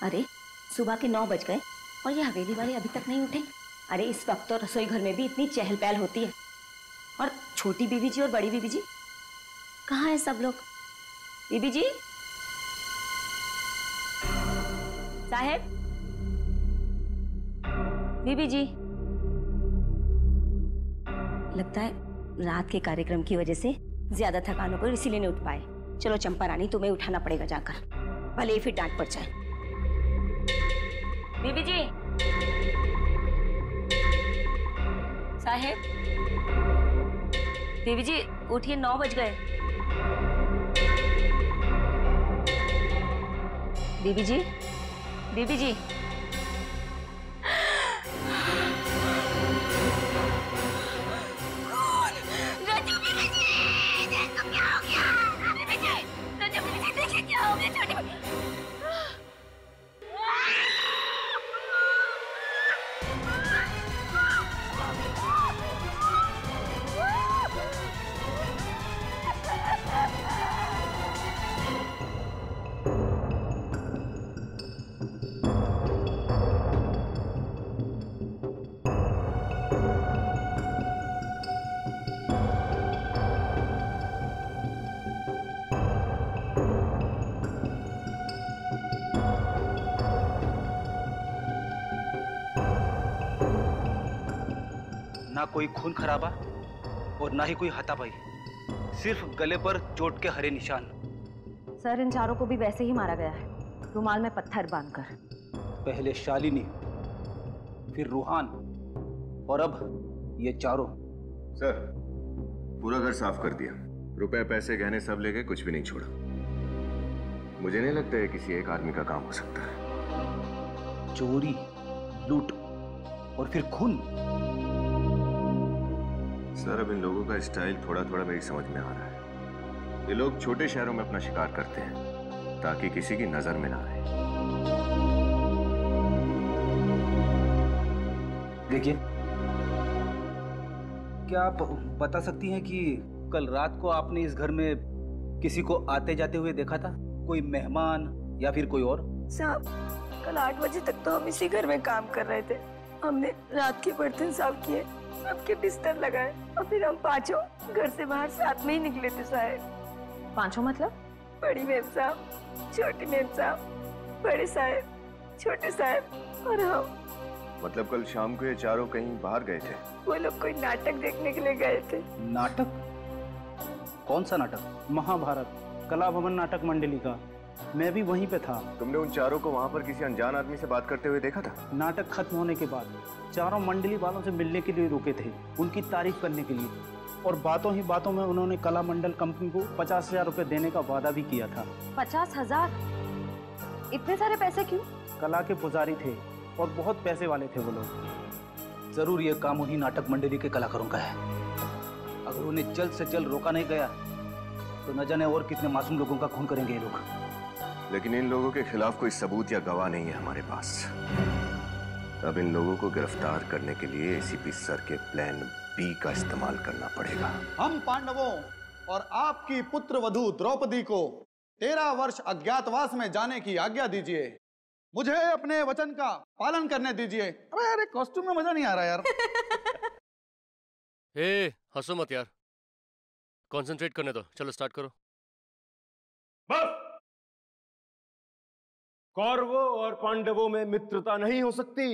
अरे सुबह के 9 बज गए और ये हवेली वाले अभी तक नहीं उठे। अरे इस वक्त तो रसोई घर में भी इतनी चहल पहल होती है। और छोटी बीबी जी और बड़ी बीबी जी कहाँ है सब लोग? बीबी जी, साहेब, बीबी जी। लगता है रात के कार्यक्रम की वजह से ज्यादा थकान हो गई, इसीलिए नहीं उठ पाए। चलो चंपा रानी, तुम्हें उठाना पड़ेगा जाकर, भले ही फिर डांट पड़ जाए। बीबी जी, साहेब, बीबी जी उठिए, 9 बज गए। बीबी जी, बीबी जी। ना कोई खून खराबा और ना ही कोई हाथापाई, सिर्फ गले पर चोट के हरे निशान। सर, इन चारों को भी वैसे ही मारा गया है, रुमाल में पत्थर बांधकर। पहले शालिनी, फिर रूहान और अब ये चारों। सर, पूरा घर साफ कर दिया, रुपए पैसे गहने सब ले गए, कुछ भी नहीं छोड़ा। मुझे नहीं लगता है किसी एक आदमी का काम हो सकता है। चोरी, लूट और फिर खून। सर, अब इन लोगों का स्टाइल थोड़ा थोड़ा मेरी समझ में आ रहा है। ये लोग छोटे शहरों में अपना शिकार करते हैं ताकि किसी की नजर में ना आए। देखिए, क्या आप बता सकती हैं कि कल रात को आपने इस घर में किसी को आते जाते हुए देखा था? कोई मेहमान या फिर कोई और? साहब, कल 8 बजे तक तो हम इसी घर में काम कर रहे थे। हमने रात के बर्तन साफ किए, सबके बिस्तर लगाए और फिर हम पांचों घर से बाहर साथ में ही निकले थे साहब। पांचों मतलब? बड़ी मेम साहब, छोटी मेम साहब, बड़े साहब, छोटे साहब और हम। मतलब कल शाम को ये चारों कहीं बाहर गए थे? वो लोग कोई नाटक देखने के लिए गए थे। नाटक? कौन सा नाटक? महाभारत कला भवन नाटक मंडली का। मैं भी वहीं पे था। तुमने उन चारों को वहां पर किसी अनजान आदमी से बात करते हुए देखा था? नाटक खत्म होने के बाद चारों मंडली वालों से मिलने के लिए रुके थे, उनकी तारीफ करने के लिए। और बातों ही बातों में उन्होंने कला मंडल कंपनी को 50,000 रुपए देने का वादा भी किया था। 50,000? इतने सारे पैसे क्यों? कला के पुजारी थे और बहुत पैसे वाले थे वो लोग। जरूर ये काम उन्हीं नाटक मंडली के कलाकारों का है। अगर उन्हें जल्द से जल्द रोका नहीं गया तो न जाने और कितने मासूम लोगों का खून करेंगे ये लोग। लेकिन इन लोगों के खिलाफ कोई सबूत या गवाह नहीं है हमारे पास। अब इन लोगों को गिरफ्तार करने के लिए एसीपी सर के प्लान बी का इस्तेमाल करना पड़ेगा। हम पांडवों और आपकी पुत्र वधू द्रौपदी को 13 वर्ष अज्ञातवास में जाने की आज्ञा दीजिए। मुझे अपने वचन का पालन करने दीजिए। अबे यार, कॉस्ट्यूम में मजा नहीं आ रहा यार। ए, हंसो मत यार, कंसंट्रेट करने दो। चलो स्टार्ट करो। बस! कौरवों और पांडवों में मित्रता नहीं हो सकती,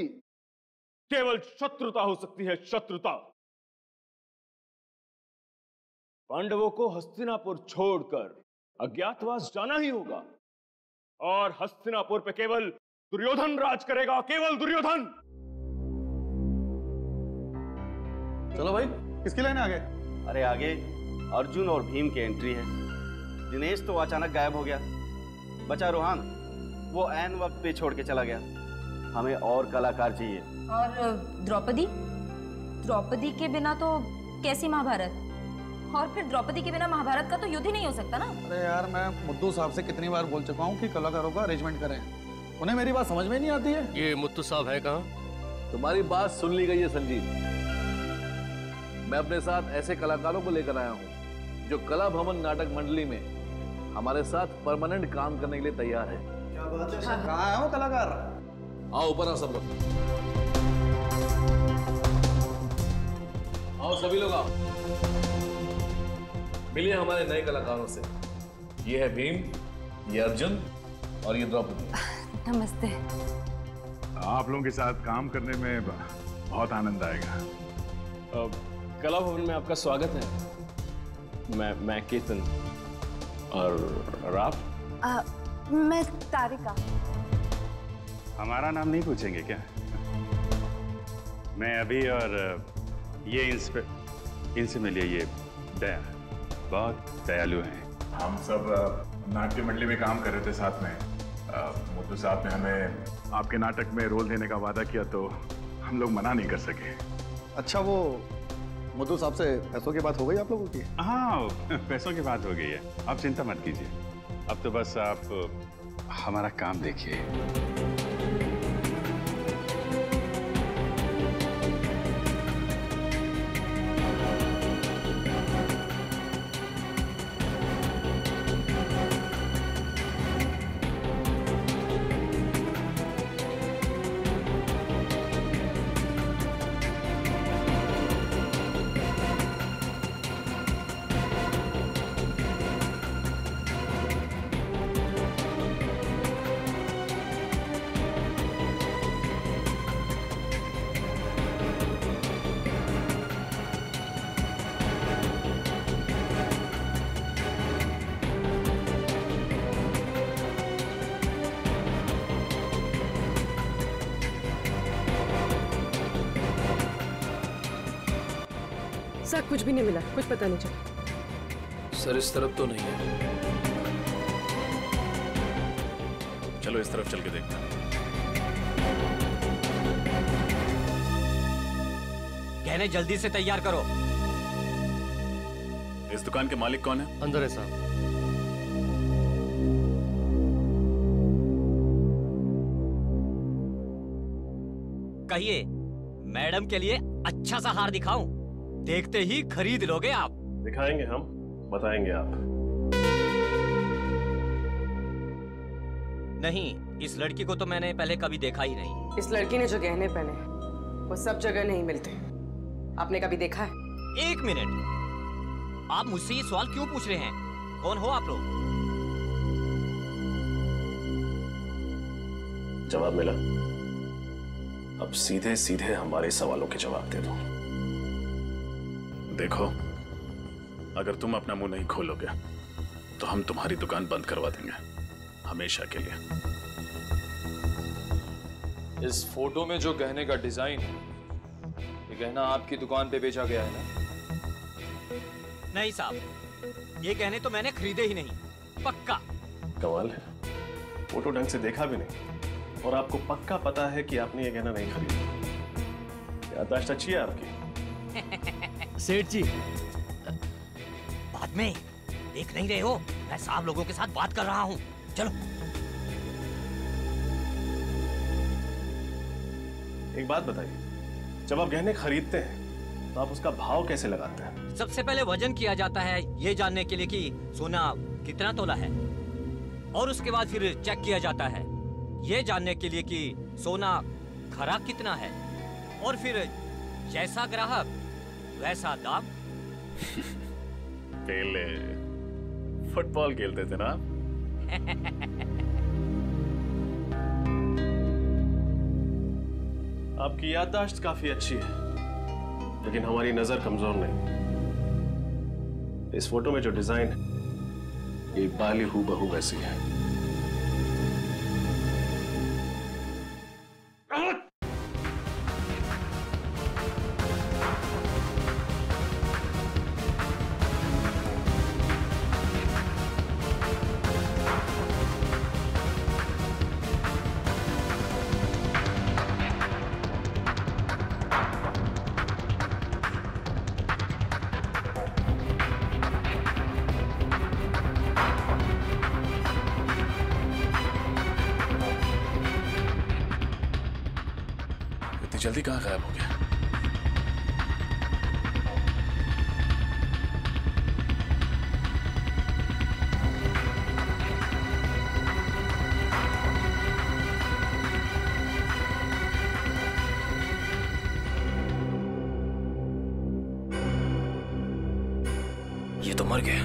केवल शत्रुता हो सकती है, शत्रुता। पांडवों को हस्तिनापुर छोड़कर अज्ञातवास जाना ही होगा और हस्तिनापुर पे केवल दुर्योधन राज करेगा, केवल दुर्योधन। चलो भाई, किसकी लाइन आगे? अरे आगे अर्जुन और भीम की एंट्री है। दिनेश तो अचानक गायब हो गया, बचा रोहन, वो ऐन वक्त पे छोड़ के चला गया। हमें और कलाकार चाहिए। और द्रौपदी? द्रौपदी के बिना तो कैसी महाभारत? और फिर द्रौपदी के बिना महाभारत का तो युद्ध ही नहीं हो सकता ना। अरे यार, मैं मुद्दू साहब से कितनी बार बोल चुका हूँ कि कलाकारों का अरेंजमेंट करें, उन्हें मेरी बात समझ में नहीं आती है। ये मुत्तू साहब है कहाँ? तुम्हारी बात सुन ली गई है संजीव। मैं अपने साथ ऐसे कलाकारों को लेकर आया हूँ जो कला भवन नाटक मंडली में हमारे साथ परमानेंट काम करने के लिए तैयार है। क्या बात है सर? कहाँ है वो कलाकार? आओ ऊपर आओ सब लोग, आओ सभी लोग आओ, मिलिए हमारे नए कलाकारों से। ये है भीम, ये अर्जुन और ये द्रौपदी। नमस्ते। आप लोगों के साथ काम करने में बहुत आनंद आएगा। कला भवन में आपका स्वागत है। मैं केतन और आप? मैं तारिका। हमारा नाम नहीं पूछेंगे क्या? मैं अभी, और ये इनसे मिलिए, ये दया, बहुत दयालु हैं। हम सब नाट्य मंडली में काम कर रहे थे साथ में। मुद्दू साहब ने हमें आपके नाटक में रोल देने का वादा किया तो हम लोग मना नहीं कर सके। अच्छा, वो मुद्दू साहब से पैसों की बात हो गई आप लोगों की? हाँ, पैसों की बात हो गई है, आप चिंता मत कीजिए। अब तो बस आप हमारा काम देखिए। सर कुछ भी नहीं मिला, कुछ पता नहीं चला। सर इस तरफ तो नहीं है। चलो इस तरफ चल के देखते हैं। गहने जल्दी से तैयार करो। इस दुकान के मालिक कौन है? अंदर है साहब। कहिए, मैडम के लिए अच्छा सा हार दिखाऊं? देखते ही खरीद लोगे आप। दिखाएंगे हम, बताएंगे आप। नहीं, इस लड़की को तो मैंने पहले कभी देखा ही नहीं। इस लड़की ने जो गहने पहने वो सब जगह नहीं मिलते। आपने कभी देखा है? एक मिनट, आप मुझसे ये सवाल क्यों पूछ रहे हैं? कौन हो आप लोग? जवाब मिला? अब सीधे सीधे हमारे सवालों के जवाब दे दो। देखो, अगर तुम अपना मुंह नहीं खोलोगे तो हम तुम्हारी दुकान बंद करवा देंगे, हमेशा के लिए। इस फोटो में जो गहने का डिजाइन है, ये गहना आपकी दुकान पे बेचा गया है ना? नहीं साहब, ये गहने तो मैंने खरीदे ही नहीं, पक्का। कमाल है, फोटो ढंग से देखा भी नहीं और आपको पक्का पता है कि आपने ये गहना नहीं खरीदा। याददाश्त अच्छी है आपकी। सेठ जी, बाद में देख नहीं रहे हो, मैं साहब लोगों के साथ बात कर रहा हूँ। चलो। एक बात बताइए, जब आप गहने खरीदते हैं तो आप उसका भाव कैसे लगाते हैं? सबसे पहले वजन किया जाता है, ये जानने के लिए कि सोना कितना तोला है, और उसके बाद फिर चेक किया जाता है, ये जानने के लिए कि सोना खरा कितना है, और फिर जैसा ग्राहक वैसा दाम। पहले फुटबॉल खेलते थे ना? आपकी याददाश्त काफी अच्छी है, लेकिन हमारी नजर कमजोर नहीं। इस फोटो में जो डिजाइन है, ये बाली हूबहू वैसी है। जल्दी कहाँ गायब हो गया? मर गया।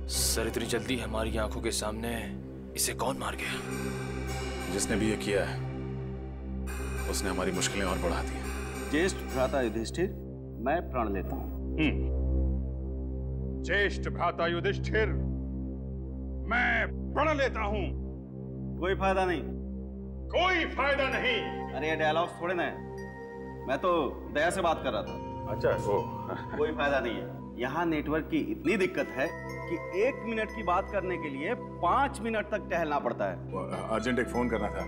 सर इतनी जल्दी हमारी आंखों के सामने इसे कौन मार गया? जिसने भी ये किया है उसने हमारी मुश्किलें और बढ़ा दी। ज्येष्ठ भ्राता युधिष्ठिर, मैं प्रण लेता हूं। ज्येष्ठ भ्राता युधिष्ठिर, मैं प्रण लेता हूं। कोई फायदा नहीं। कोई फायदा नहीं। अरे ये डायलॉग्स थोड़े ना है, मैं तो दया से बात कर रहा था। अच्छा वो कोई फायदा नहीं है। यहाँ नेटवर्क की इतनी दिक्कत है कि 1 मिनट की बात करने के लिए 5 मिनट तक टहलना पड़ता है। अर्जेंट एक फोन करना था।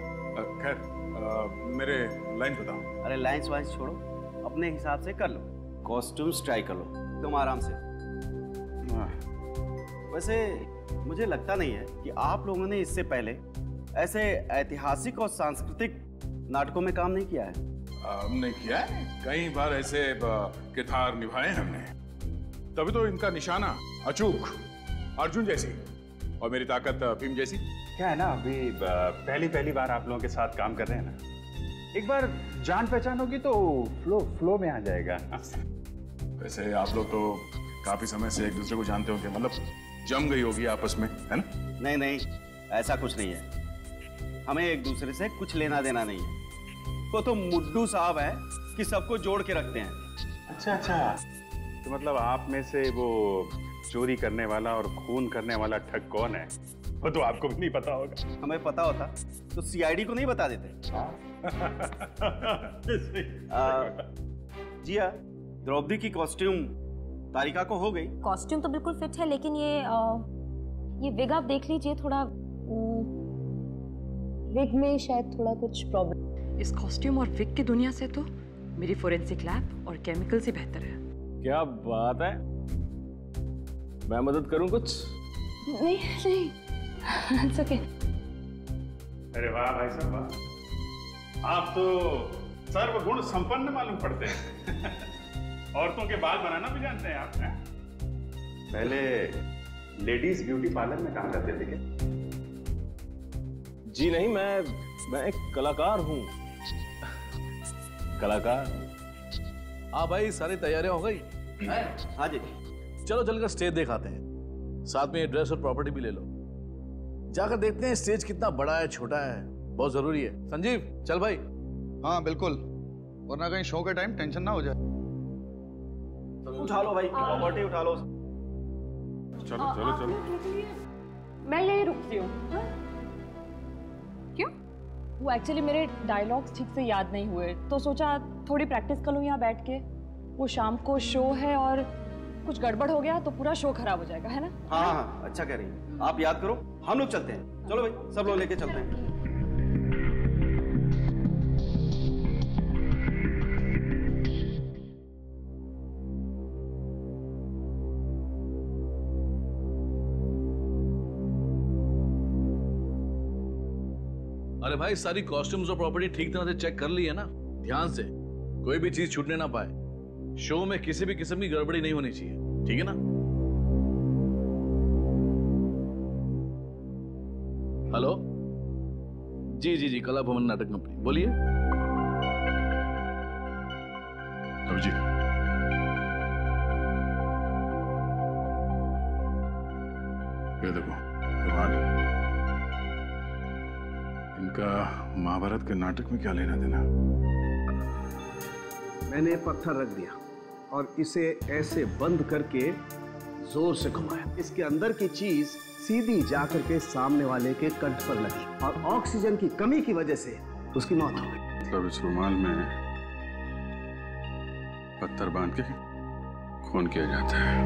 खैर मेरे लाइन बताओ। अरे लाइन्स वाइन्स छोड़ो, अपने हिसाब से कर लो। कॉस्ट्यूम्स ट्राई कर लो तुम आराम से। वैसे मुझे लगता नहीं है कि आप लोगों ने इससे पहले ऐसे ऐतिहासिक और सांस्कृतिक नाटकों में काम नहीं किया है। नहीं किया है, कई बार ऐसे किरदार निभाए हमने, तभी तो इनका निशाना अचूक अर्जुन जैसी और मेरी ताकत भीम जैसी। क्या है ना, अभी पहली बार आप लोगों के साथ काम कर रहे हैं ना, एक बार जान पहचान होगी तो फ्लो में आ जाएगा। वैसे आप लोग तो काफी समय से एक दूसरे को जानते होंगे, मतलब जम गई होगी आपस में, है ना? नहीं नहीं, ऐसा कुछ नहीं है। हमें एक दूसरे से कुछ लेना देना नहीं है। वो तो मुड्डू साहब है कि सबको जोड़ के रखते हैं। अच्छा, तो मतलब आप में से वो चोरी करने वाला और खून करने वाला ठग कौन है, वो तो आपको भी नहीं पता होगा। हमें पता होता तो सीआईडी को नहीं बता देते। जिया, द्रौपदी की कॉस्ट्यूम तारिका को हो गई। कॉस्ट्यूम तो बिल्कुल फिट है, लेकिन ये विग आप देख लीजिए, थोड़ा विग में शायद थोड़ा कुछ प्रॉब्लम। इस कॉस्ट्यूम और विग की दुनिया से तो मेरी फोरेंसिक लैब और केमिकल से बेहतर है। क्या बात है, मैं मदद करूं कुछ? नहीं It's okay. अरे वाह भाई साहब वाह, आप तो सर्वगुण संपन्न मालूम पड़ते हैं। औरतों के बाल बनाना भी जानते हैं आप? पहले लेडीज ब्यूटी पार्लर में काम करते थे क्या? जी नहीं, मैं एक कलाकार हूं। कलाकार। हाँ भाई, सारी तैयारियां हो गई? हाँ जी। चलो चलकर स्टेज दिखाते हैं, साथ में ड्रेस और प्रॉपर्टी भी ले लो। जाकर देखते हैं स्टेज कितना बड़ा है छोटा है, बहुत जरूरी है। संजीव चल भाई। हाँ बिल्कुल, वरना कहीं शो के टाइम टेंशन ना हो जाए। उठा लो भाई, प्रॉपर्टी उठा लो। चलो। मैं यही रुकती हूँ। क्यों? वो एक्चुअली मेरे डायलॉग्स ठीक से याद नहीं हुए, तो सोचा थोड़ी प्रैक्टिस कर लूँ यहाँ बैठ के। वो शाम को शो है और कुछ गड़बड़ हो गया तो पूरा शो खराब हो जाएगा, है ना? हाँ, अच्छा कह रही हैं। आप याद करो, हम लोग चलते हैं। चलो भाई, सब लोग लेके चलते हैं। अरे भाई, सारी कॉस्ट्यूम्स और प्रॉपर्टी ठीक तरह से चेक कर ली है ना? ध्यान से, कोई भी चीज छूटने ना पाए। शो में किसी भी किस्म की गड़बड़ी नहीं होनी चाहिए, ठीक है ना? हेलो जी, कला भवन नाटक कंपनी, बोलिए। अभिजीत, ये देखो रुमाल, इनका महाभारत के नाटक में क्या लेना देना? मैंने पत्थर रख दिया और इसे ऐसे बंद करके जोर से घुमाया। इसके अंदर की चीज सीधी जाकर के सामने वाले के कंठ पर लगी और ऑक्सीजन की कमी की वजह से उसकी मौत हो गई। मतलब इस रुमाल में पत्थर बांध के खून किया जाता है।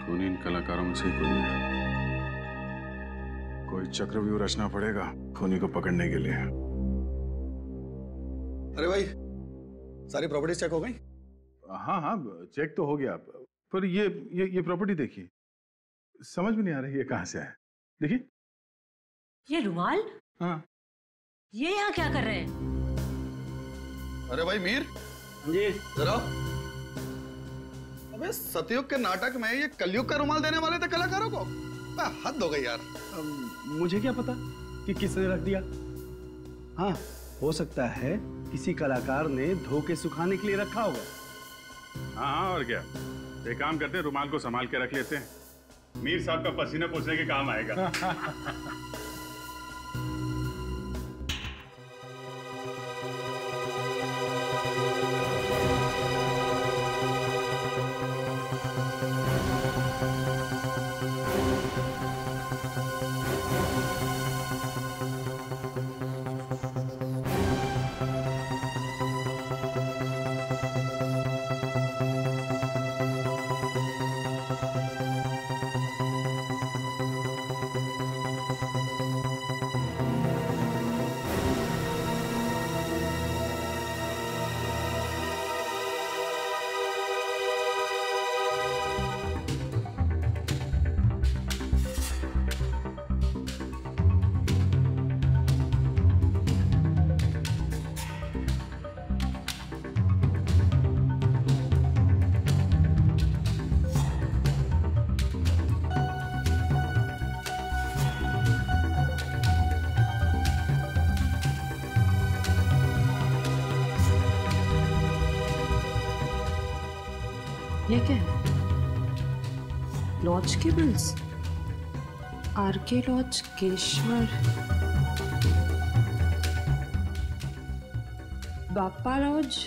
खून इन कलाकारों में से ही कोई है। कोई चक्रव्यूह रचना पड़ेगा खूनी को पकड़ने के लिए। अरे भाई, सारी प्रॉपर्टी चेक हो गई? हाँ, चेक तो हो गया, पर ये प्रॉपर्टी देखिए, समझ में नहीं आ रही है कहां से है। देखिए ये रुमाल। हाँ, ये यहाँ क्या कर रहे हैं? अरे भाई मीर जी जरा। अबे सतयुग के नाटक में ये कलयुग का रुमाल देने वाले थे कलाकारों को? हद हो गई यार। मुझे क्या पता कि किसने रख दिया। हाँ, हो सकता है किसी कलाकार ने धो के सुखाने के लिए रखा होगा। हाँ, और क्या। एक काम करते हैं, रुमाल को संभाल के रख लेते हैं, मीर साहब का पसीना पोंछने के काम आएगा। ये क्या है? लॉज के बिल्स? आरके लॉज, केशवर, बापा लॉज,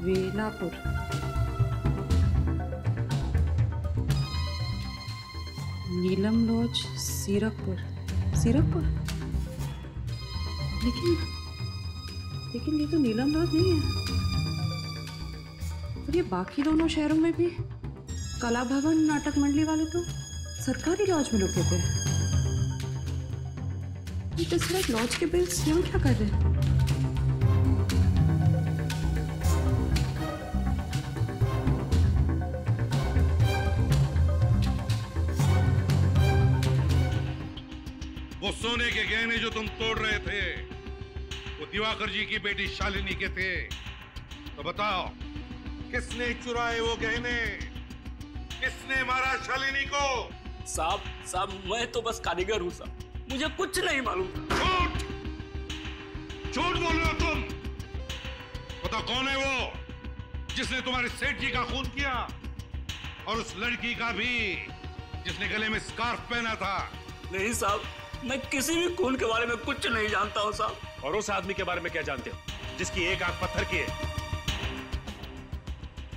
वेलापुर। नीलम लॉज, सीरकपुर। सीरकपुर? लेकिन ये तो नीलम लॉज नहीं है। और ये बाकी दोनों शहरों में भी कला भवन, नाटक मंडली वाले तो सरकारी लॉज में रुके थे। ये सिर्फ लॉज के बिल्स यहाँ क्या कर रहे हैं? वो सोने के गहने जो तुम तोड़ रहे थे, वो दिवाकर जी की बेटी शालिनी के थे। तो बताओ, किसने चुराए वो गहने? किसने मारा शालिनी को? साहब मैं तो बस कारीगर हूँ साहब, मुझे कुछ नहीं मालूम। झूठ झूठ बोल रहे हो तुम। बताओ कौन है वो जिसने तुम्हारे सेठ जी का खून किया, और उस लड़की का भी जिसने गले में स्कार्फ पहना था? नहीं साहब, मैं किसी भी खून के बारे में कुछ नहीं जानता हूँ साहब। और उस आदमी के बारे में क्या जानते हो जिसकी एक आंख पत्थर की है?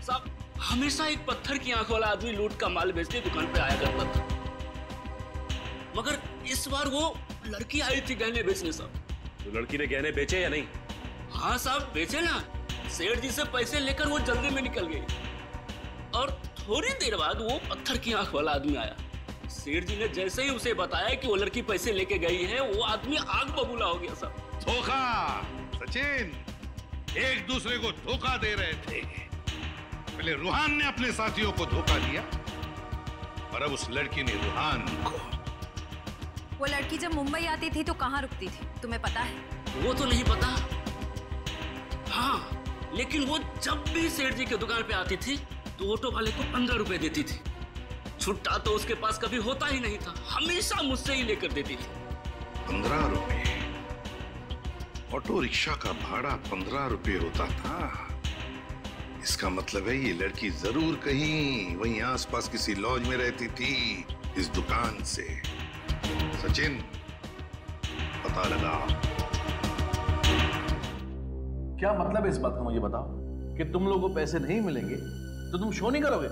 साहब हमेशा एक पत्थर की आंख वाला आदमी लूट का माल बेचने दुकान पे आया करता था, मगर इस बार वो लड़की आई थी गहने बेचने साहब। तो लड़की ने गहने बेचे या नहीं? हाँ साहब बेचे ना। सेठ जी से पैसे लेकर वो जल्दी में निकल गई, और थोड़ी देर बाद वो पत्थर की आंख वाला आदमी आया। सेठ जी ने जैसे ही उसे बताया कि वो लड़की पैसे लेके गई है, वो आदमी आग बबूला हो गया साहब। धोखा सचिन, एक दूसरे को धोखा दे रहे थे। पहले रूहान ने अपने साथियों को धोखा दिया, और अब उस लड़की ने रूहान को। वो लड़की जब मुंबई आती थी तो कहाँ रुकती थी, तुम्हें पता है? वो तो नहीं पता। हाँ, लेकिन वो जब भी सेठ जी की दुकान पे आती थी तो ऑटो वाले को 15 रुपए देती थी। छुट्टा तो उसके पास कभी होता ही नहीं था, हमेशा मुझसे ही लेकर देती थी। 15 रुपए? ऑटो रिक्शा का भाड़ा 15 रुपए होता था? इसका मतलब है ये लड़की जरूर कहीं वहीं आसपास किसी लॉज में रहती थी इस दुकान से। सचिन, पता लगा। क्या मतलब है इस बात का, मुझे बताओ कि तुम लोगों को पैसे नहीं मिलेंगे तो तुम शो नहीं करोगे?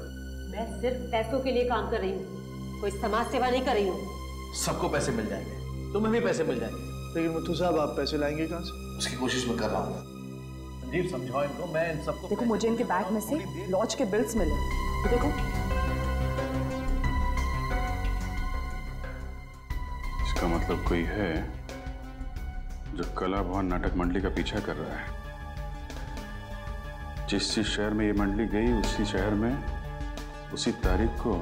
मैं सिर्फ पैसों के लिए काम कर रही हूँ, कोई समाज सेवा नहीं कर रही हूँ। सबको पैसे मिल जाएंगे, तुम्हें भी पैसे मिल जाएंगे। लेकिन मुथु साहब, आप पैसे लाएंगे कहाँ से? उसकी कोशिश मैं कर रहा हूँ। संजीव समझाओ इनको, मैं इन सबको। देखो मुझे इनके बैग में से लॉज के बिल्स मिले, तो देखो। इसका मतलब कोई है जो कला भवन नाटक मंडली का पीछा कर रहा है। जिस शहर में ये मंडली गई, उसी शहर में उसी तारीख को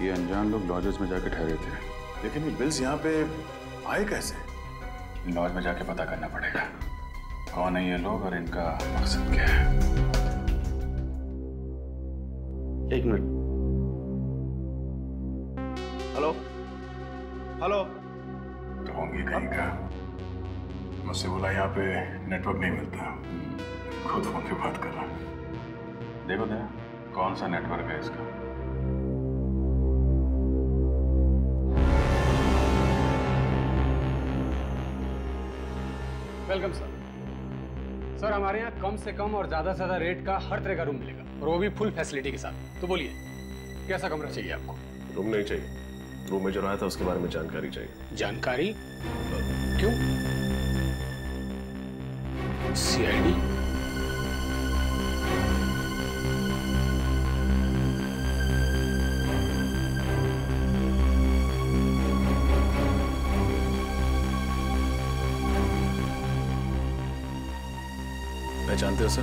ये अनजान लोग लॉजेस में जाके ठहरे थे। लेकिन ये बिल्स यहाँ पे आए कैसे? लॉज में जाके पता करना पड़ेगा कौन है ये लोग और इनका मकसद क्या है। एक मिनट। Hello hello. तो होंगी कहीं का। मुझसे बोला यहाँ पे नेटवर्क नहीं मिलता, खुद फोन पे बात कर रहा हूँ। देखो दया, कौन सा नेटवर्क है इसका। Welcome sir. सर हमारे यहाँ कम से कम और ज्यादा से ज्यादा रेट का हर तरह का रूम मिलेगा, और वो भी फुल फैसिलिटी के साथ। तो बोलिए कैसा कमरा चाहिए आपको? रूम नहीं चाहिए, रूम में जो रहा था उसके बारे में जानकारी चाहिए। जानकारी? क्यों? सीआईडी? पहचानते हो सर?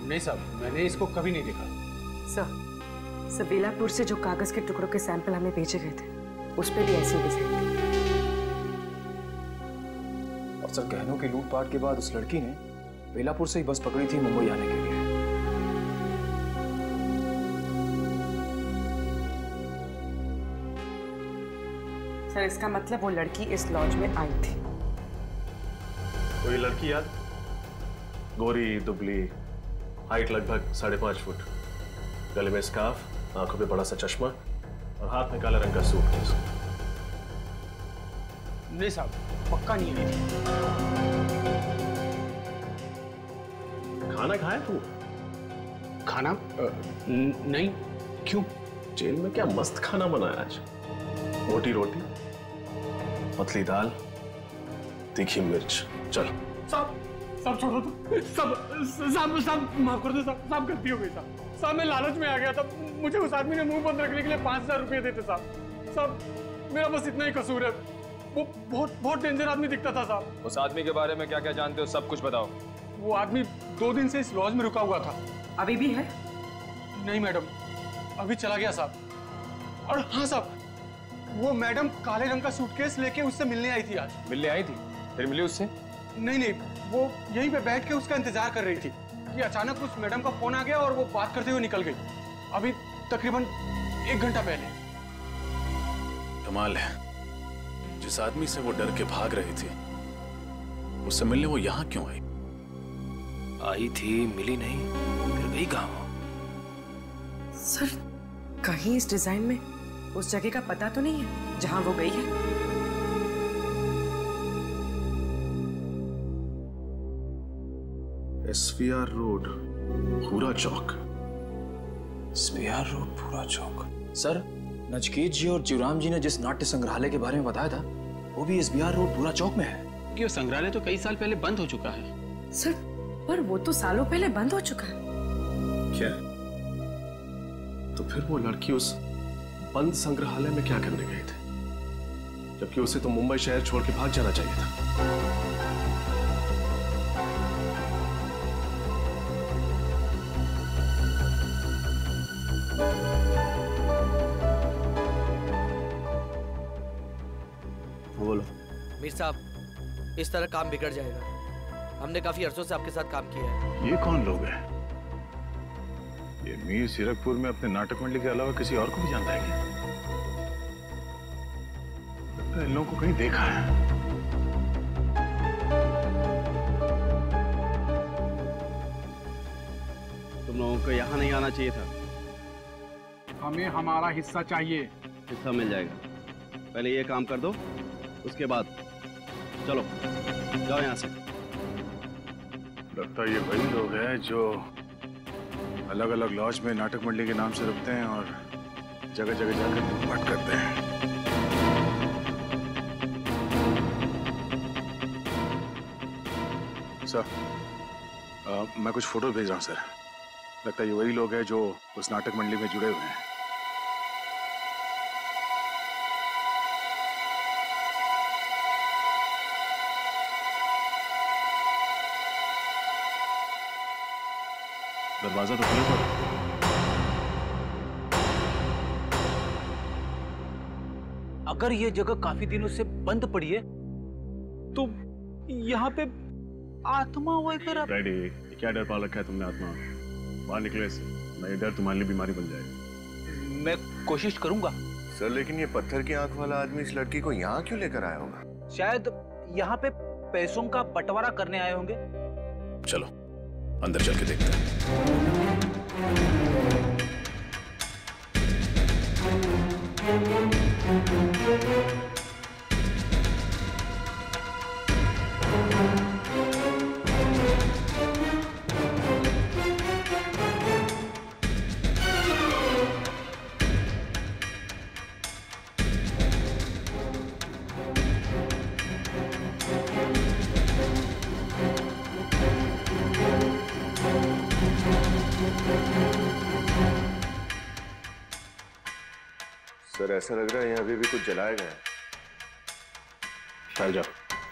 नहीं साहब, मैंने इसको कभी नहीं देखा। सर बेलापुर से जो कागज के टुकड़ों के सैंपल हमें भेजे गए थे, उस पे भी ऐसी डिजाइन थी। और सर गहनों की लूटपाट के बाद उस लड़की ने बेलापुर से ही बस पकड़ी थी मुंबई आने के लिए। सर इसका मतलब वो लड़की इस लॉज में आई थी। कोई लड़की याद? गोरी दुबली, हाइट लगभग 5.5 फुट, गले में स्कार्फ, आंखों पे बड़ा सा चश्मा और हाथ में काले रंग का सूटकेस। नहीं साहब, पक्का नहीं आई थी। खाना खाया तू? खाना? नहीं। क्यों? जेल में क्या मस्त खाना बनाया आज। मोटी रोटी, पतली दाल, तीखी मिर्च। चल सब छोड़ो तो। सब माफ कर दो साहब, गलती हो गई साहब। मैं लालच में आ गया था। मुझे उस आदमी ने मुंह बंद रखने के लिए 5,000 रुपये देते साहब। मेरा बस इतना ही कसूर है। वो बहुत डेंजर आदमी दिखता था साहब। उस आदमी के बारे में क्या क्या जानते हो सब कुछ बताओ। वो आदमी 2 दिन से इस लॉज में रुका हुआ था। अभी भी है? नहीं मैडम, अभी चला गया साहब। और हाँ साहब, वो मैडम काले रंग का सूटकेस लेके उससे मिलने आई थी आज। मिलने आई थी? फिर मिली उससे? नहीं, वो यहीं पे बैठ के उसका इंतजार कर रही थी कि अचानक उस मैडम का फोन आ गया और वो बात करते हुए निकल गई। अभी तकरीबन 1 घंटा पहले। कमाल है, जिस आदमी से वो डर के भाग रही थी उससे मिलने वो यहाँ क्यों आई? आई थी, मिली नहीं, फिर गई कहाँ? सर कहीं इस डिजाइन में उस जगह का पता तो नहीं है जहां वो गई है? SVR रोड, पूरा चौक। SVR रोड, पूरा चौक। सर नचकेत जी और जीवराम जी ने जिस नाट्य संग्रहालय के बारे में बताया था, वो भी SVR रोड, पूरा चौक में है। क्योंकि वो संग्रहालय तो कई साल पहले बंद हो चुका है। सर पर वो तो सालों पहले बंद हो चुका है। क्या? तो फिर वो लड़की उस बंद संग्रहालय में क्या करने गई थी, जबकि उसे तो मुंबई शहर छोड़ के भाग जाना चाहिए था। बोलो। मीर साहब, इस तरह काम बिगड़ जाएगा। हमने काफी अरसों से आपके साथ काम किया है। ये कौन लोग हैं? ये मीर सीरकपुर में अपने नाटक मंडली के अलावा किसी और को भी जानता है क्या? इन लोगों को कहीं देखा है। तुम लोगों को यहाँ नहीं आना चाहिए था। हमें हमारा हिस्सा चाहिए। हिस्सा मिल जाएगा, पहले ये काम कर दो, उसके बाद चलो जाओ यहाँ से। लगता है ये वही लोग हैं जो अलग अलग लॉज में नाटक मंडली के नाम से रुकते हैं और जगह जगह जाकर लूटपाट करते हैं। सर, मैं कुछ फोटो भेज रहा हूँ सर। लगता है ये वही लोग हैं जो उस नाटक मंडली में जुड़े हुए हैं। दरवाजा तो खुला पड़ा। अगर ये जगह काफी दिनों से बंद पड़ी है तो यहाँ पे आत्मा वगैरह। डैडी, क्या डर पाल रखा है तुमने आत्मा? बाहर निकले से, नहीं डर तुम्हारे लिए बीमारी बन जाएगी। मैं कोशिश करूंगा सर, लेकिन ये पत्थर की आंख वाला आदमी इस लड़की को यहाँ क्यों लेकर आया होगा? शायद यहाँ पे पैसों का बंटवारा करने आए होंगे। चलो अंदर चल के देखते हैं। सर ऐसा लग रहा है यहाँ अभी भी कुछ जलाया गया है। ठहर जाओ,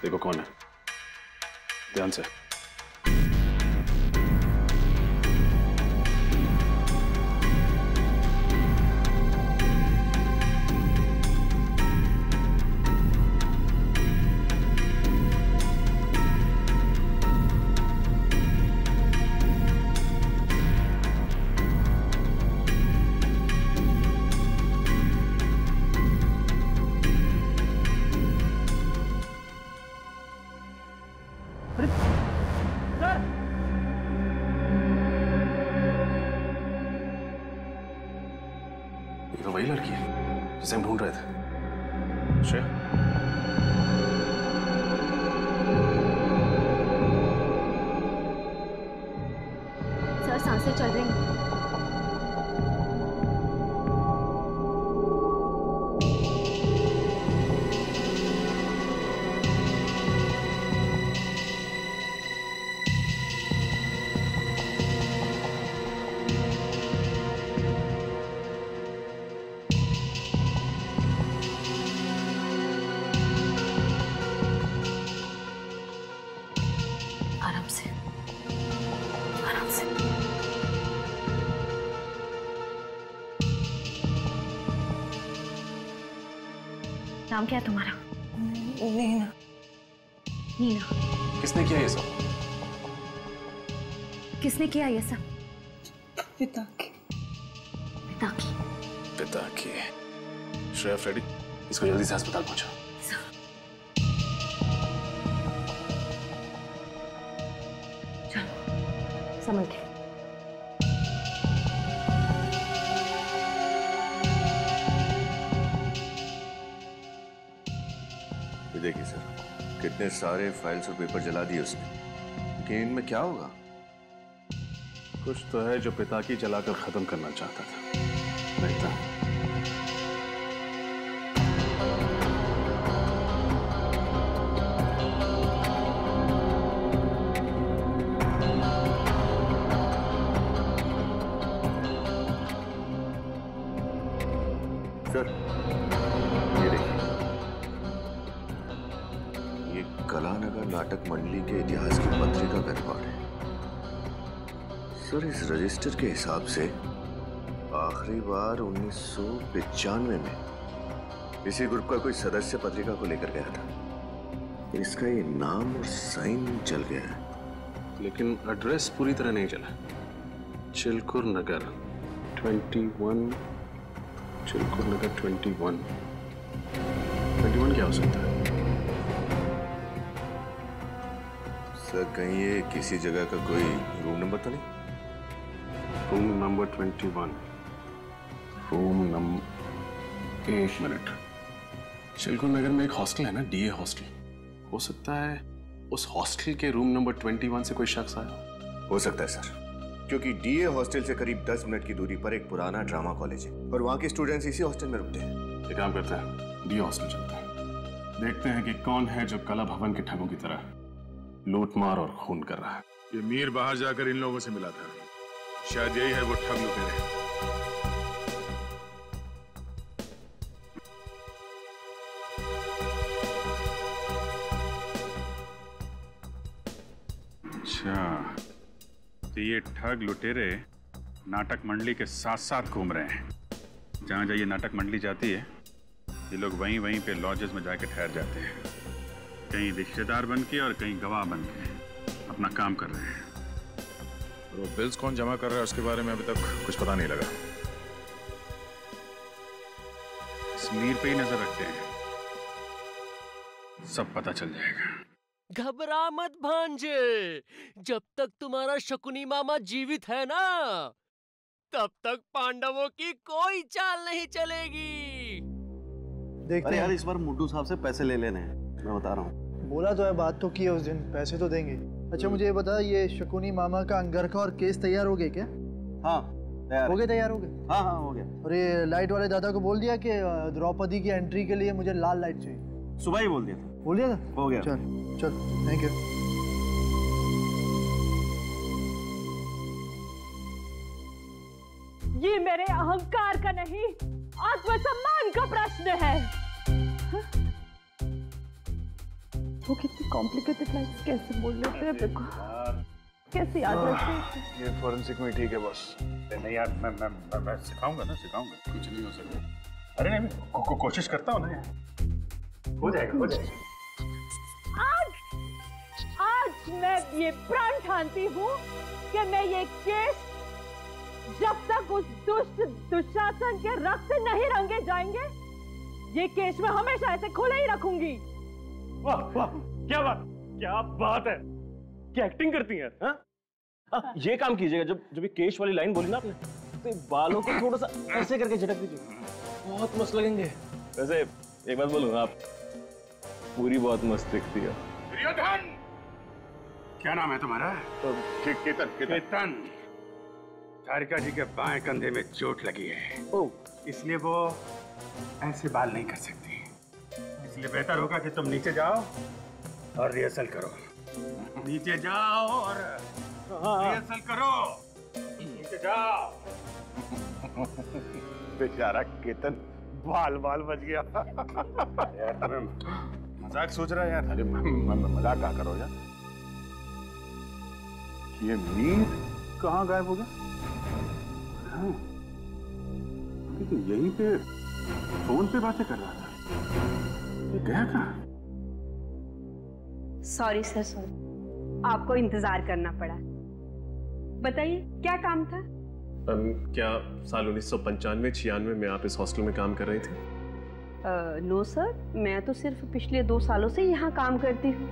देखो कौन है, ध्यान से। तो वही लड़की है जिसे हम ढूंढ रहे थे। श्रेया, सर सांसें चल रही हैं। आराम से, आराम से। नाम क्या है तुम्हारा? नीना। नीना। किसने किया ये सब? किसने किया ये सब? पिता की। पिता की। पिता की। श्रेया, फ्रेडी, इसको जल्दी से अस्पताल पहुंचाओ। समझ गए। ये देखिए सर, कितने सारे फाइल्स और पेपर जला दिए उसने, लेकिन इनमें क्या होगा? कुछ तो है जो पिता की जलाकर खत्म करना चाहता था। नहीं था। सर ये देखिए, ये कलानगर नाटक मंडली के इतिहास की पत्रिका का रिकॉर्ड है। सर इस रजिस्टर के हिसाब से आखिरी बार 1995 में इसी ग्रुप का कोई सदस्य पत्रिका को लेकर गया था। इसका ये नाम और साइन चल गया है, लेकिन एड्रेस पूरी तरह नहीं चला। चिलकुर नगर 21, चिलकुर नगर 21 क्या हो सकता है? सर कहीं ये किसी जगह का कोई रूम नंबर तो नहीं? रूम नंबर 21, रूम नंबर, एक मिनट। चिलकुर नगर में एक हॉस्टल है ना, डीए हॉस्टल। हो सकता है उस हॉस्टल के रूम नंबर 21 से कोई शख्स आया। हो सकता है सर, क्योंकि डीए हॉस्टल से करीब 10 मिनट की दूरी पर एक पुराना ड्रामा कॉलेज है और वहाँ के स्टूडेंट्स इसी हॉस्टल में रुकते हैं। एक काम करते हैं, डीए हॉस्टल चलते हैं, देखते हैं कि कौन है जो कला भवन के ठगों की तरह लूटमार और खून कर रहा है। ये मीर बाहर जाकर इन लोगों से मिला था, शायद यही है वो ठग लुटेरे। अच्छा, तो ये ठग लुटेरे नाटक मंडली के साथ साथ घूम रहे हैं। जहाँ जहाँ ये नाटक मंडली जाती है, ये लोग वहीं वहीं पे लॉजेस में जाके ठहर जाते हैं, कहीं रिश्तेदार बन के और कहीं गवाह बन के अपना काम कर रहे हैं। और वो बिल्स कौन जमा कर रहा है उसके बारे में अभी तक कुछ पता नहीं लगा। इस मीर पे ही नजर रखते हैं, सब पता चल जाएगा। घबरा मत भांजे, जब तक तुम्हारा शकुनी मामा जीवित है ना, तब तक पांडवों की कोई चाल नहीं चलेगी। अरे यार, इस बार मुड्डू साहब से पैसे ले लेने हैं, मैं बता रहा हूँ। बोला तो है, बात तो की है उस दिन, पैसे तो देंगे। अच्छा मुझे ये बता, ये शकुनी मामा का अंगरखा और केस तैयार हो गए क्या? हाँ तैयार हो गए। हाँ हाँ हो गया। और ये लाइट वाले दादा को बोल दिया कि द्रौपदी की एंट्री के लिए मुझे लाल लाइट चाहिए? सुबह ही बोल दिया था। बोल दिया था? हो गया। चल चल, थैंक यू। ये मेरे अहंकार का नहीं, आत्मसम्मान का प्रश्न है। वो कितनी कॉम्प्लिकेटेड लाइफ कैसे बोल लेते हैं, देखो कैसे याद रखते हैं। ये फोरेंसिक में ठीक है बॉस। नहीं यार, मैं सिखाऊंगा ना, सिखाऊंगा, कुछ नहीं हो सकता। अरे नहीं, कोशिश करता हूँ ना, हो जाएगा, हो जाएगा। आज मैं ये प्रण ठानती हूँ कि मैं ये केस जब तक उस दुष्ट दुशासन के रक्त से नहीं रंगे जाएंगे, ये केस मैं हमेशा ऐसे खुले ही रखूंगी। वाह वाह, क्या बात है, क्या एक्टिंग करती हैं। हाँ, ये काम कीजिएगा, जब ये केश वाली लाइन बोली ना आपने, तो बालों को थोड़ा सा ऐसे करके झटक दीजिए, बहुत मस्त लगेंगे। वैसे एक बात बोलूं, आप पूरी बहुत मस्त दिखती है। दुर्योधन, क्या नाम है तुम्हारा? केतन। तारिका जी के बाएं कंधे में चोट लगी है, इसलिए वो ऐसे बाल नहीं कर सकती। इसलिए बेहतर होगा कि तुम नीचे जाओ और रिहर्सल करो। नीचे जाओ और रिहर्सल करो। नीचे जाओ। बेचारा केतन बाल बच गया। यार तुम्हें मजाक सोच रहा है यार? अरे मजाक क्या करो यार, ये मीर कहाँ गायब हो गया? हाँ, तो यहीं पे फोन पे बातें कर रहा था, ये गया कहाँ? सॉरी सर, सॉरी, आपको इंतजार करना पड़ा। बताइए क्या काम था? क्या साल 1995-96 में आप इस हॉस्टल में काम कर रही थी? नो सर, मैं तो सिर्फ पिछले 2 सालों से यहाँ काम करती हूँ।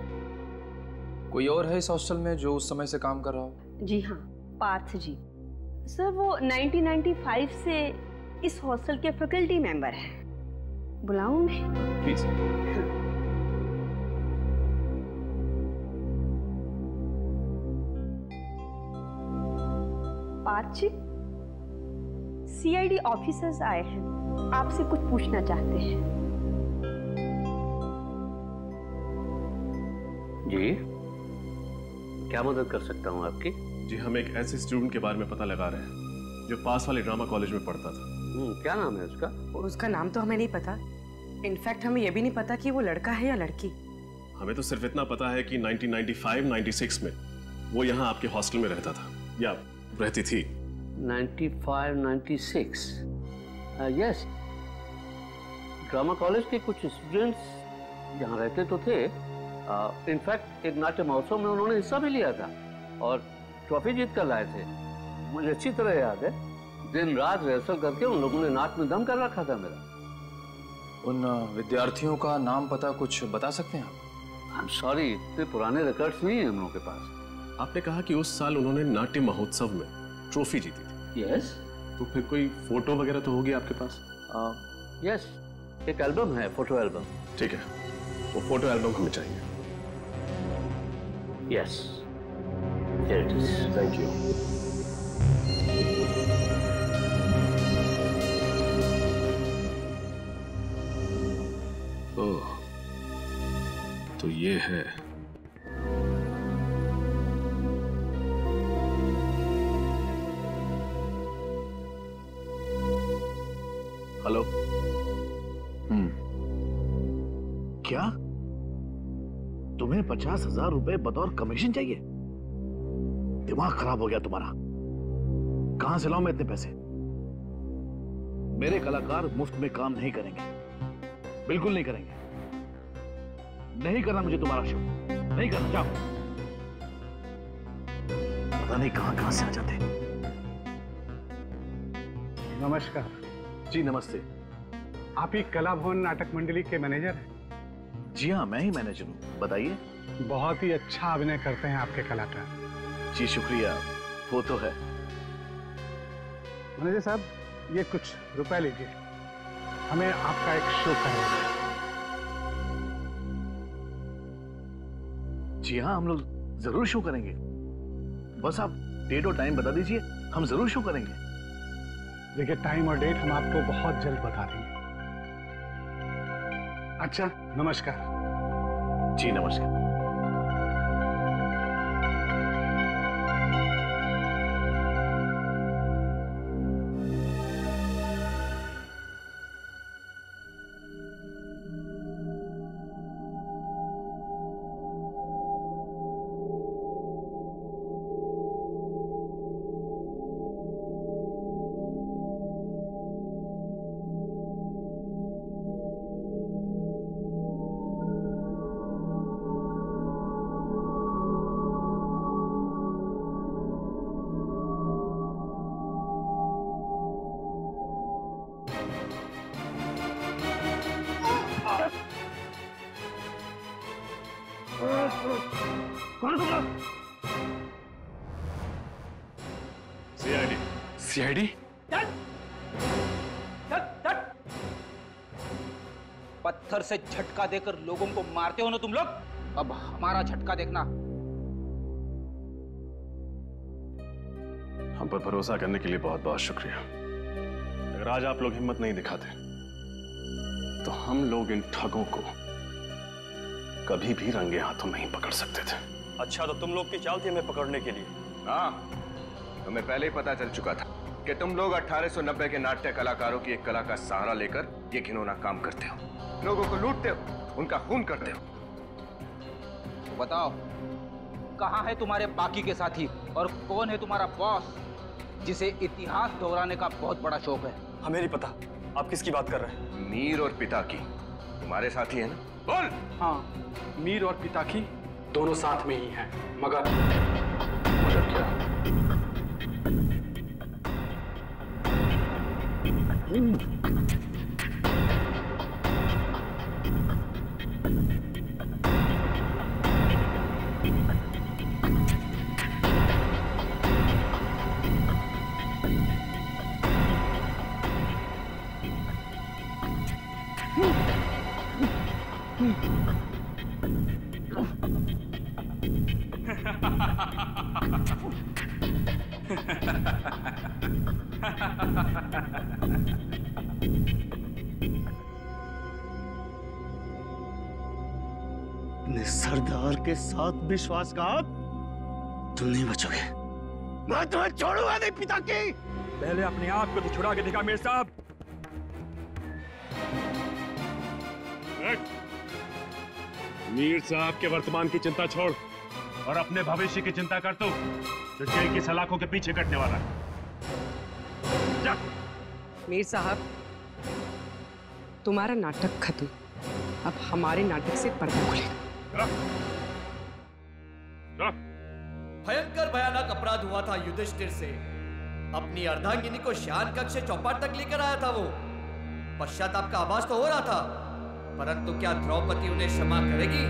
कोई और है इस हॉस्टल में जो उस समय से काम कर रहा हो? जी हाँ, पार्थ जी। सर वो 1995 से इस हॉस्टल के फैकल्टी मेंबर हैं। बुलाऊं उन्हें? Please. Parth ji, CID officers आए हैं, आपसे कुछ पूछना चाहते हैं। जी, क्या मदद कर सकता हूँ आपकी? जी, हम एक ऐसे स्टूडेंट के बारे में पता लगा रहे हैं जो पास वाले ड्रामा कॉलेज में पढ़ता था। क्या नाम है उसका? उसका नाम तो हमें नहीं पता। इनफैक्ट हमें यह भी नहीं पता कि वो लड़का है या लड़की। हमें तो सिर्फ इतना पता है कि 1995-96 में वो यहाँ आपके हॉस्टल में रहता था या रहती थी। 95-96 यस, ड्रामा कॉलेज के कुछ स्टूडेंट्स यहाँ रहते तो थे। इनफैक्ट एक नाट्य महोत्सव में उन्होंने हिस्सा भी लिया था और ट्रॉफी जीत कर लाए थे। मुझे अच्छी तरह याद है, दिन रात रिहर्सल करके उन लोगों ने नाच में दम कर रखा था मेरा। उन विद्यार्थियों का नाम पता कुछ बता सकते हैं आप? आई एम सॉरी, इतने पुराने रिकॉर्ड्स नहीं है हम लोगों के पास। आपने कहा कि उस साल उन्होंने नाट्य महोत्सव में ट्रॉफी जीती थी। यस। तो फिर कोई फोटो वगैरह तो होगी आपके पास? यस, एक एल्बम है, फोटो एल्बम। ठीक है, वो फोटो एल्बम हमें चाहिए। Yes, here it is. Thank you. ओह, तो ये है। हेलो। क्या तुम्हें 50,000 रुपए बतौर कमीशन चाहिए? दिमाग खराब हो गया तुम्हारा। कहां से लाऊं मैं इतने पैसे? मेरे कलाकार मुफ्त में काम नहीं करेंगे, बिल्कुल नहीं करेंगे। नहीं करना मुझे तुम्हारा शो, नहीं करना। जाओ। पता नहीं कहां से आ जाते। नमस्कार जी। नमस्ते। आप ही कला भवन नाटक मंडली के मैनेजर हैं? जी हाँ, मैं ही मैनेजर हूँ। बताइए। बहुत ही अच्छा अभिनय करते हैं आपके कलाकार। जी शुक्रिया, वो तो है। मैनेजर साहब, ये कुछ रुपए लीजिए, हमें आपका एक शो करना है। जी हाँ, हम लोग जरूर शो करेंगे। बस आप डेट और टाइम बता दीजिए, हम जरूर शो करेंगे। देखिए, टाइम और डेट हम आपको बहुत जल्द बता देंगे। अच्छा, नमस्कार। जी नमस्कार। सीआईडी? पत्थर से झटका देकर लोगों को मारते हो ना तुम लोग, अब हमारा झटका देखना। हम पर भरोसा करने के लिए बहुत बहुत शुक्रिया। अगर आज आप लोग हिम्मत नहीं दिखाते तो हम लोग इन ठगों को कभी भी रंगे हाथों नहीं पकड़ सकते थे। अच्छा, तो तुम लोग की चाल थी हमें पकड़ने के लिए? हाँ, तुम्हें पहले ही पता चल चुका था कि तुम लोग 1890 के नाट्य कलाकारों की एक कला का सहारा लेकर ये घिनौना काम करते हो, लोगों को लूटते हो, उनका खून करते हो। तो बताओ, कहाँ है तुम्हारे बाकी के साथी और कौन है तुम्हारा बॉस जिसे इतिहास दोहराने का बहुत बड़ा शौक है? हमें नहीं पता आप किसकी बात कर रहे हैं। मीर और पिताकी तुम्हारे साथी है ना? बोल। हाँ, मीर और पिताकी दोनों साथ में ही हैं, मगर क्या? अपने सरदार के साथ विश्वासघात, तुम नहीं बचोगे। मैं तुम्हें छोड़ूंगा नहीं पिताकी। पहले अपने आप को तो छुड़ा के दिखा मीर साहब। मीर साहब के वर्तमान की चिंता छोड़ और अपने भविष्य की चिंता कर तू, जो जेल की सलाखों के पीछे कटने वाला है। जा। मीर साहब, तुम्हारा नाटक खत्म, अब हमारे नाटक से पर्दा खुलेगा। भयंकर भयानक अपराध हुआ था युधिष्ठिर से। अपनी अर्धांगिनी को श्यान कक्ष से चौपाट तक लेकर आया था वो। पश्चाताप का आभास तो हो रहा था, परंतु क्या द्रौपदी उन्हें क्षमा करेगी?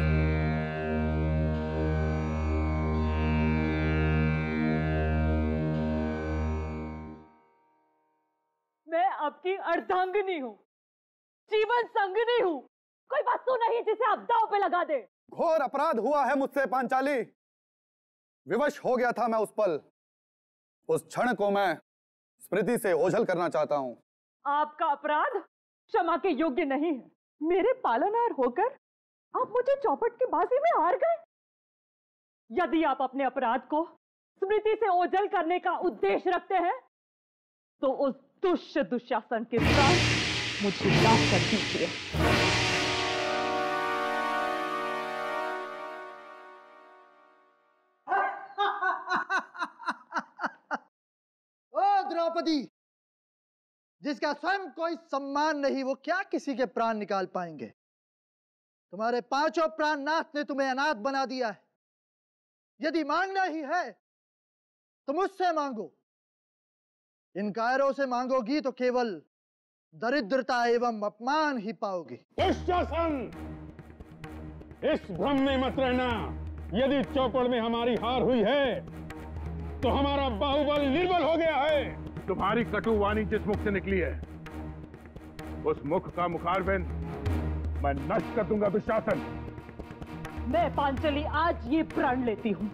मैं आपकी अर्धांगिनी हूँ, जीवन संगिनी हूँ, कोई वस्तु नहीं जिसे आप दांव पे लगा दे। घोर अपराध हुआ है मुझसे पांचाली। विवश हो गया था मैं उस पल, उस क्षण को मैं स्मृति से ओझल करना चाहता हूँ। आपका अपराध क्षमा के योग्य नहीं है। मेरे पालनहार होकर आप मुझे चौपट की बाजी में हार गए। यदि आप अपने अपराध को स्मृति से ओझल करने का उद्देश्य रखते हैं तो उस दुष्ट दुशासन के साथ मुझे माफ कर दीजिए। द्रौपदी, जिसका स्वयं कोई सम्मान नहीं, वो क्या किसी के प्राण निकाल पाएंगे? तुम्हारे पांचों प्राणनाथ ने तुम्हें अनाथ बना दिया है। यदि मांगना ही है तो मुझसे मांगो। इन कायरों से मांगोगी तो केवल दरिद्रता एवं अपमान ही पाओगी। दुशासन, इस भ्रम में मत रहना। यदि चौपड़ में हमारी हार हुई है तो हमारा बाहुबल निर्बल हो गया है। तुम्हारी कटु वाणी जिस मुख से निकली है उस मुख का मुखारबिंद मैं नष्ट कर दूंगा दुशासन। मैं पांचली आज ये प्रण लेती हूँ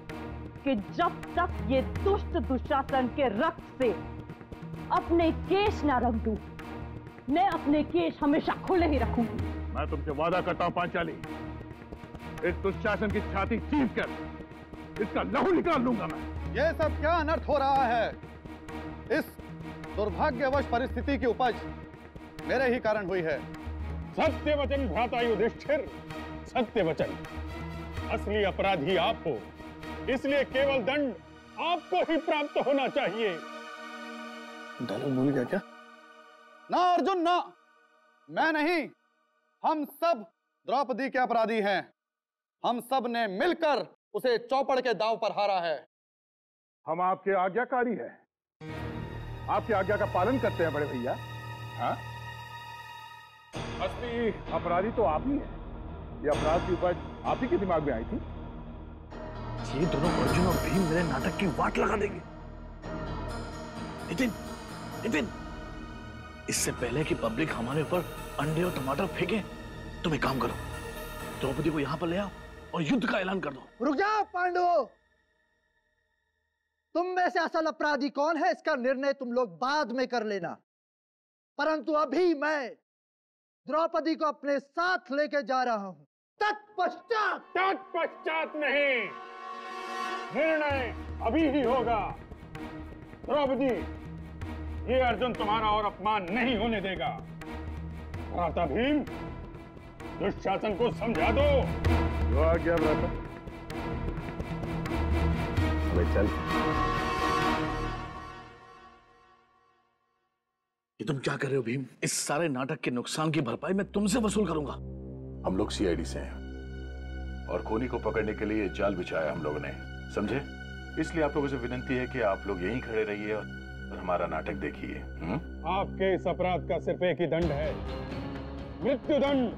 कि जब तक ये दुष्ट दुशासन के रक्त से अपने केश ना रंग दूं, मैं अपने केश हमेशा खुले ही रखूंगी। मैं तुमसे वादा करता हूं पांचाली, इस दुशासन की छाती चीर कर इसका लहू निकाल लूंगा मैं। ये सब क्या अनर्थ हो रहा है? इस दुर्भाग्यवश परिस्थिति की उपज मेरे ही कारण हुई है। सत्य वचन भ्राता युधिष्ठिर, सत्य वचन। असली अपराधी आप हो, इसलिए केवल दंड आपको ही प्राप्त होना चाहिए। डायलॉग भूल गया क्या? ना अर्जुन ना, मैं नहीं, हम सब द्रौपदी के अपराधी हैं। हम सब ने मिलकर उसे चौपड़ के दांव पर हारा है। हम आपके आज्ञाकारी हैं, आपकी आज्ञा का पालन करते हैं बड़े भैया। हाँ, असली अपराधी तो आप ही हैं। ये अपराध की उपज आप ही के दिमाग में आई थी। ये दोनों अर्जुन और भीम मेरे नाटक की वाट लगा देंगे। नितिन, नितिन, इससे पहले कि पब्लिक हमारे ऊपर अंडे और टमाटर फेंके, तुम एक काम करो, द्रौपदी को यहां पर ले आओ और युद्ध का ऐलान कर दो। रुक जाओ पांडवों, तुम में से असल अपराधी कौन है इसका निर्णय तुम लोग बाद में कर लेना, परंतु अभी मैं द्रौपदी को अपने साथ लेके जा रहा हूं। तत्पश्चात नहीं, निर्णय अभी ही होगा। द्रौपदी, ये अर्जुन तुम्हारा और अपमान नहीं होने देगा। भ्राता भीम, दुशासन को समझा दो। जो आ गया भ्राता, अबे चल। ये तुम क्या कर रहे हो भीम? इस सारे नाटक के नुकसान की भरपाई मैं तुमसे वसूल करूंगा। हम लोग सीआईडी से हैं और खूनी को पकड़ने के लिए जाल बिछाया हम लोगों ने, समझे? इसलिए आप लोगों से विनती है कि आप लोग यहीं खड़े रहिए और हमारा नाटक देखिए। आपके इस अपराध का सिर्फ एक ही दंड है, मृत्यु दंड।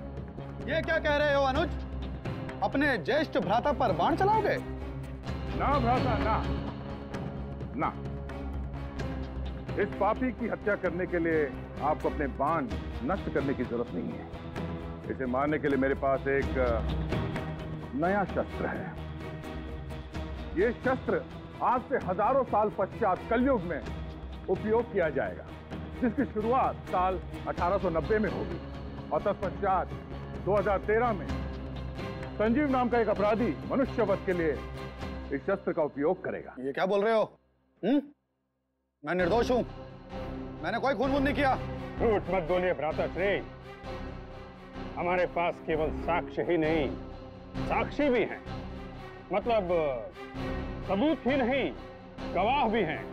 ये क्या कह रहे हो अनुज? अपने ज्येष्ठ भ्राता पर बाण चलाओगे? ना भ्राता ना, ना। इस पापी की हत्या करने के लिए आपको अपने बाण नष्ट करने की जरूरत नहीं है। इसे मारने के लिए मेरे पास एक नया शस्त्र है। ये शस्त्र आज से हजारों साल पश्चात कलयुग में उपयोग किया जाएगा, जिसकी शुरुआत साल 1890 में होगी और तत्पश्चात 2013 में संजीव नाम का एक अपराधी मनुष्य वध के लिए इस शस्त्र का उपयोग करेगा। ये क्या बोल रहे हो? मैं निर्दोष हूं, मैंने कोई खून नहीं किया। झूठ मत बोलिए भ्राता श्री, हमारे पास केवल साक्ष्य ही नहीं, साक्षी भी हैं। मतलब सबूत ही नहीं, गवाह भी हैं।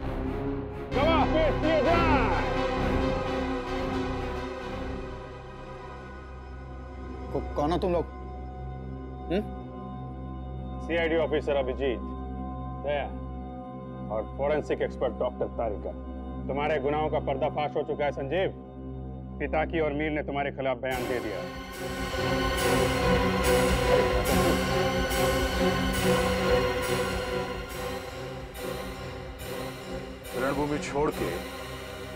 गवाह पेश किए जाए। कौन हो तुम लोग? सीआईडी ऑफिसर अभिजीत, दया और फोरेंसिक एक्सपर्ट डॉक्टर तारिका। तुम्हारे गुनाहों का पर्दाफाश हो चुका है संजीव। पिताकी और मीर ने तुम्हारे खिलाफ बयान दे दिया। रणभूमि छोड़ के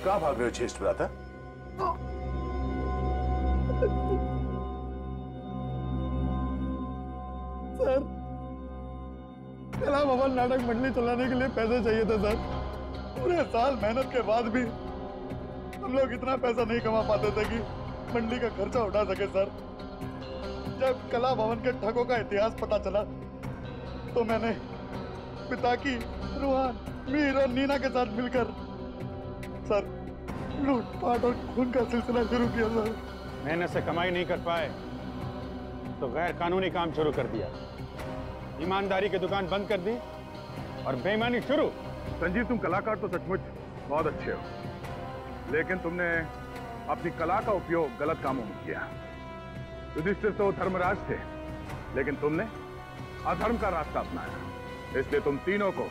कहां भाग रहे हो ज्येष्ठ भ्राता? सर, कला भवन नाटक मंडली चलाने के लिए पैसे चाहिए थे सर। पूरे साल मेहनत के बाद भी हम लोग इतना पैसा नहीं कमा पाते थे कि मंडली का खर्चा उठा सके सर। जब कला भवन के ठगों का इतिहास पता चला तो मैंने पिताकी, रुहान, मीर और नीना के साथ मिलकर सर लूटपाट और खून का सिलसिला शुरू किया सर। मेहनत से कमाई नहीं कर पाए तो गैर कानूनी काम शुरू कर दिया, ईमानदारी की दुकान बंद कर दी और बेईमानी शुरू। संजीव, तुम कलाकार तो सचमुच बहुत अच्छे हो, लेकिन तुमने अपनी कला का उपयोग गलत कामों में किया। युधिष्ठिर तो धर्मराज थे, लेकिन तुमने अधर्म का रास्ता अपनाया, इसलिए तुम तीनों को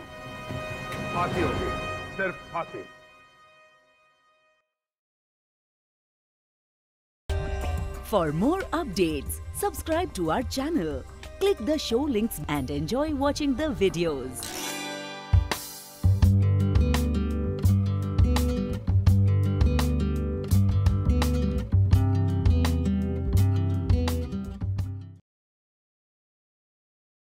फांसी होगी, सिर्फ फांसी। For more updates, subscribe to our channel, click the show links and enjoy watching the videos.